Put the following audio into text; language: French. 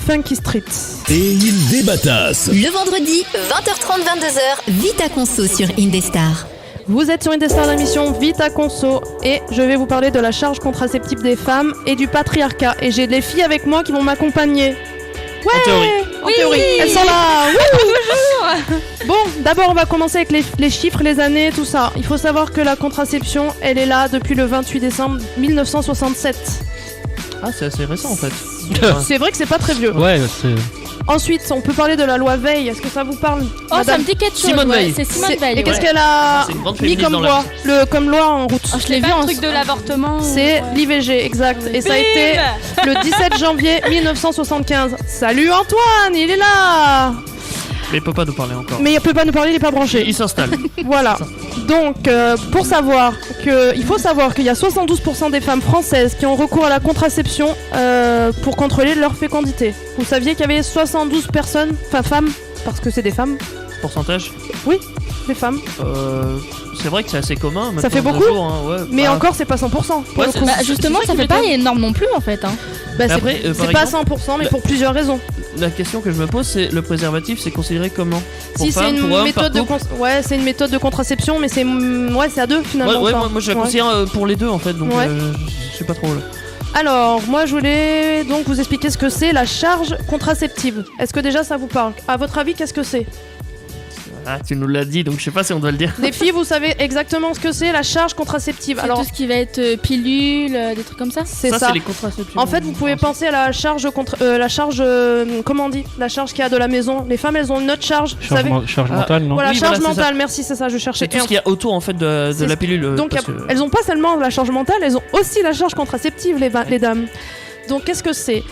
Funky Street. Et ils débattassent. Le vendredi, 20h30, 22h, Vita Conso sur Indestar. Vous êtes sur Indestar, l'émission Vita Conso, et je vais vous parler de la charge contraceptive des femmes et du patriarcat. Et j'ai des filles avec moi qui vont m'accompagner. Ouais, en théorie. Elles sont là. Bonjour. Bon, d'abord on va commencer avec les chiffres, les années, tout ça. Il faut savoir que la contraception, elle est là depuis le 28 décembre 1967. Ah, c'est assez récent en fait. C'est vrai que c'est pas très vieux. Ouais, c'est... Ensuite, on peut parler de la loi Veil. Est-ce que ça vous parle, Oh, madame ça me dit quelque chose. Simone Veil. C'est Simone Veil. Et qu'est-ce ouais. qu'elle a C'est une grande mis féministe comme dans la loi, comme loi en route? Oh, je l'ai vu en un truc de l'avortement. C'est l'IVG, exact. Et ça a été le 17 janvier 1975. Salut Antoine, il est là. Mais il peut pas nous parler encore. Mais il peut pas nous parler, il est pas branché. Il s'installe. Voilà. Donc, il faut savoir qu'il y a 72% des femmes françaises qui ont recours à la contraception pour contrôler leur fécondité. Vous saviez qu'il y avait 72 personnes, femmes, parce que c'est des femmes. Pourcentage Oui, des femmes. C'est vrai que c'est assez commun. Ça fait maintenant, de beaucoup, nos jours, hein, ouais. Mais Bah, encore, c'est pas 100%. pour Ouais, le c'est- coup. Bah, justement, c'est ça ça fait qui pas m'étonne. énorme non plus en fait. Hein. Bah, Mais après, c'est par pas exemple, 100%, mais la- pour plusieurs raisons. La question que je me pose, c'est le préservatif, c'est considéré comment? Pour Si c'est femme, une pour homme, méthode de par couple ouais, c'est une méthode de contraception, mais c'est à deux finalement. Ouais, ça. moi je la Ouais. considère pour les deux en fait, donc Ouais. je sais pas trop. Là. Alors, moi je voulais donc vous expliquer ce que c'est la charge contraceptive. Est-ce que déjà ça vous parle? À votre avis, qu'est-ce que c'est? Ah, tu nous l'as dit, donc je sais pas si on doit le dire. Les filles, vous savez exactement ce que c'est la charge contraceptive. C'est Alors, tout ce qui va être pilule, des trucs comme ça. c'est ça. C'est les contraceptions. En fait, vous pouvez penser à la charge comment on dit? La charge qu'il y a de la maison. Les femmes, elles ont une autre charge. Vous savez? Charge Ah, mentale, non? Voilà, Oui, charge voilà, c'est mentale. Merci, c'est ça. Je cherchais. C'est tout ce qu'il y a autour en fait de C'est- la pilule. Donc, parce que- elles ont pas seulement la charge mentale, elles ont aussi la charge contraceptive, les dames. Donc, qu'est-ce que c'est?